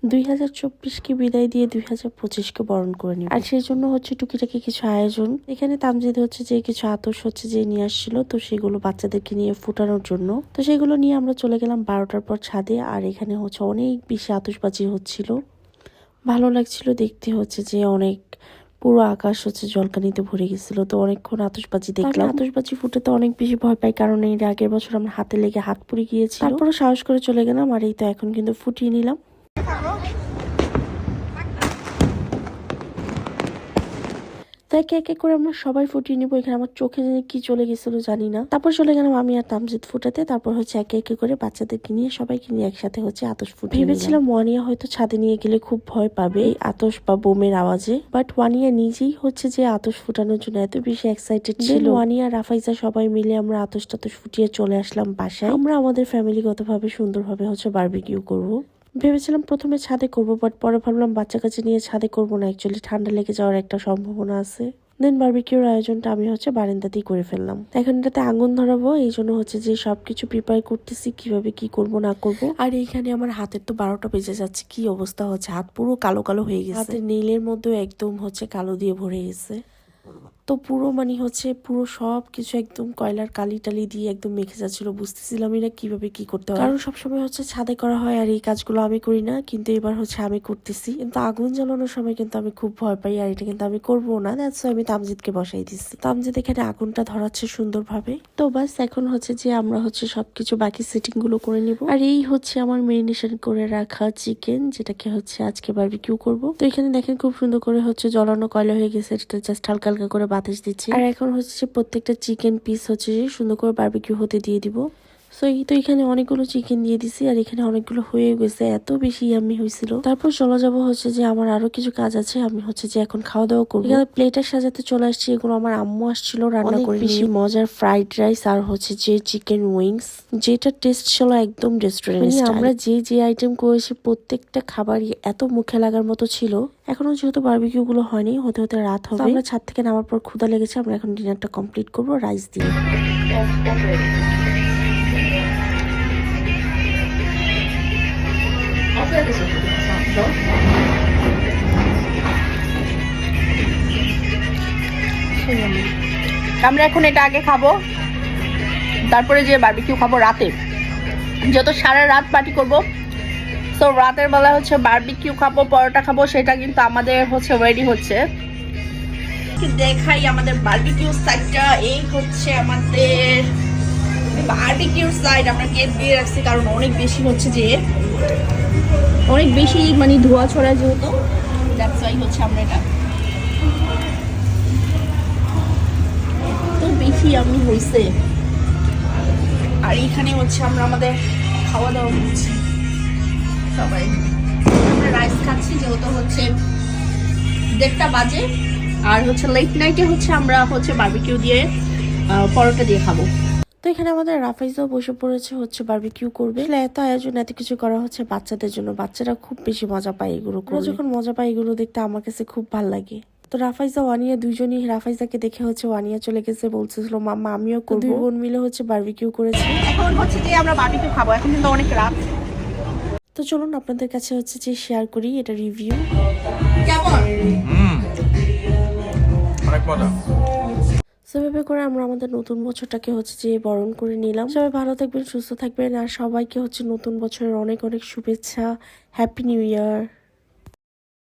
2024-কে বিদায় দিয়ে 2025-কে বরণ করে নিব। আর সেই জন্য হচ্ছে টুকিটাকি কিছু আয়োজন। এখানে তামজিদ হচ্ছে যে কিছু আতশ হচ্ছে যে নিয়ে আসছিল, তো সেগুলো বাচ্চাদেরকে নিয়ে ফুটানোর জন্য। তো সেগুলো নিয়ে আমরা চলে গেলাম 12টার পর ছাদে। আর এখানে হচ্ছে অনেক বেশি আতশবাজি হচ্ছিল, ভালো লাগছিল দেখতে। হচ্ছে যে অনেক পুরো আকাশ হচ্ছে জলকানিতে ভরে গেছিল। তো অনেকক্ষণ আতশবাজি দেখলাম। আতশবাজি ফুটাতে অনেক বেশি ভয় পাই, কারণ এর আগের বছর আমরা হাতে লেগে হাত পুড়ে গিয়েছিল। তারপরে সাহস করে চলে গেলাম। আর এই তো এখন কিন্তু ফুটিয়ে নিলাম। তো একে একে করে আমরা সবাই ফুটিয়ে নিবো। এখানে আমার চোখে কি চলে গেছিল জানি না। তারপর চলে গেলাম আমি আর তামজিদ ফুটাতে। তারপর হচ্ছে একে একে করে বাচ্চাদেরকে নিয়ে সবাইকে নিয়ে একসাথে হচ্ছে আতশ ফুটিয়ে ভেবেছিলাম ওয়ানিয়া হয়তো ছাদে নিয়ে গেলে খুব ভয় পাবে এই আতশ বা বোমের আওয়াজে, বাট ওয়ানিয়া নিজেই হচ্ছে যে আতশ ফুটানোর জন্য এত বেশি এক্সাইটেড ছিল। ওয়ানিয়া রাফাইজা সবাই মিলে আমরা আতশ টাতশ ফুটিয়ে চলে আসলাম বাসায়। আমরা আমাদের ফ্যামিলিগতভাবে সুন্দরভাবে হচ্ছে বারবিকিউ করবো। ভেবেছিলাম প্রথমে ছাদে করব, বাট পরে ভাবলাম বাচ্চা কাছে নিয়ে ছাদে করব না, অ্যাকচুয়ালি ঠান্ডা লেগে যাওয়ার একটা সম্ভাবনা আছে। দেন বারবিকিউর আয়োজনটা আমি হচ্ছে বারান্দাতেই করে ফেললাম। এখন এটাতে আগুন ধরাবো, এই জন্য হচ্ছে যে সবকিছু প্রিপেয়ার করতেছি কিভাবে কি করব না করব। আর এইখানে আমার হাতের তো 12টা বেজে যাচ্ছে, কি অবস্থা হচ্ছে, হাত পুরো কালো কালো হয়ে গেছে। হাতের নেইলের মধ্যেও একদম হচ্ছে কালো দিয়ে ভরে গেছে। তো পুরো মানে হচ্ছে পুরো সব কিছু একদম কয়লার কালি টালি দিয়ে একদম মেখে যাচ্ছিল, বুঝতেছিলামই না কিভাবে কি করতে হয়। কারণ সবসময় হচ্ছে ছাদে করা হয় আর এই কাজগুলো আমি করি না, কিন্তু এবার হচ্ছে আমি করতেছি। কিন্তু আগুন জ্বালানোর সময় কিন্তু আমি খুব ভয় পাই, আর এটা কিন্তু আমি করবো না। দ্যাটস আমি তামজিদকে বসাই দিচ্ছি। তামজিদ এখানে আগুনটা ধরাচ্ছে সুন্দরভাবে। তো বাস এখন হচ্ছে যে আমরা হচ্ছে সবকিছু বাকি সেটিং গুলো করে নিব। আর এই হচ্ছে আমার মেরিনেশন করে রাখা চিকেন, যেটাকে হচ্ছে আজকে বারবিকিউ করব। তো এখানে দেখেন খুব সুন্দর করে হচ্ছে জ্বলানো কয়লা হয়ে গেছে, এটা জাস্ট হালকা হালকা করে বাতাস দিচ্ছি। আর এখন হচ্ছে প্রত্যেকটা চিকেন পিস হচ্ছে সুন্দর করে বারবিকিউ হতে দিয়ে দিব। সো এই তো এখানে অনেকগুলো চিকেন দিয়ে দিছি, আর এখানে অনেকগুলো হয়ে গেছে, এত বেশি ইয়াম্মি হয়েছিল। তারপর চলে যাবো হচ্ছে যে আমার আরো কিছু কাজ আছে, আমি হচ্ছে যে এখন খাওয়া দাওয়া করবো। এখানে প্লেটার সাজাতে চলে আসছি, এগুলো আমার আম্মু আসছিল রান্না করে। বেশি মজার ফ্রাইড রাইস আর হচ্ছে যে চিকেন উইংস, যেটা টেস্ট ছিল একদম রেস্টুরেন্ট। আমরা যে আইটেম করেছি প্রত্যেকটা খাবারই এত মুখে লাগার মতো ছিল। এখনো যেহেতু বারবিকিউ গুলো হয়নি, হতে হতে রাত হবে। আমরা ছাদ থেকে নামার পর ক্ষুধা লেগেছে, আমরা এখন ডিনারটা কমপ্লিট করবো রাইস দিয়ে। আমরা এখন এটা আগে খাবো, তারপরে যে বারবিকিউ খাবো রাতে, যত সারা রাত পার্টি করবো। তো রাতের বেলা হচ্ছে বারবিকিউ খাবো, পরোটা খাবো, সেটা কিন্তু আমাদের হচ্ছে রেডি হচ্ছে। দেখাই আমাদের বারবিকিউ সাইডটা, এই হচ্ছে আমাদের বারবিকিউ সাইড। আমরা গেট দিয়ে রাখছি কারণ অনেক বেশি হচ্ছে যে অনেক বেশি মানে ধোঁয়া ছড়ায়, যেহেতু দ্যাটস ওয়াই হচ্ছে আমরা এটা তো বেশি আমি হয়েছে। আর এইখানে হচ্ছে আমরা আমাদের খাওয়া দাওয়া করছি সবাই। আমরা রাইস খাচ্ছি যেহেতু হচ্ছে 1:30 বাজে, আর হচ্ছে লেট নাইটে হচ্ছে আমরা হচ্ছে বারবিকিউ দিয়ে পরোটা দিয়ে খাবো। তো এখানে আমাদের রাফাইজাও বসে পড়েছে হচ্ছে বারবিকিউ করবে। এত আয়োজন এত কিছু করা হচ্ছে বাচ্চাদের জন্য, বাচ্চারা খুব বেশি মজা পায় এগুলো করে। যখন মজা পায় এগুলো দেখতে আমার কাছে খুব ভালো লাগে। তো রাফাইজা ওয়ানিয়া দুইজনই, রাফাইজাকে দেখে হচ্ছে ওয়ানিয়া চলে গেছে, বলছিল মাম্মা আমিও করবো। দুই বোন মিলে হচ্ছে বারবিকিউ করেছে। এখন হচ্ছে যে আমরা বারবিকিউ খাবো, এখন কিন্তু অনেক রাত। তো চলুন আপনাদের কাছে হচ্ছে যে শেয়ার করি এটা রিভিউ কেমন। অনেক মজা। সেভাবে করে আমরা আমাদের নতুন বছরটাকে হচ্ছে যে বরণ করে নিলাম। সবাই ভালো থাকবেন, সুস্থ থাকবেন, আর সবাইকে হচ্ছে নতুন বছরের অনেক অনেক শুভেচ্ছা। Happy new year.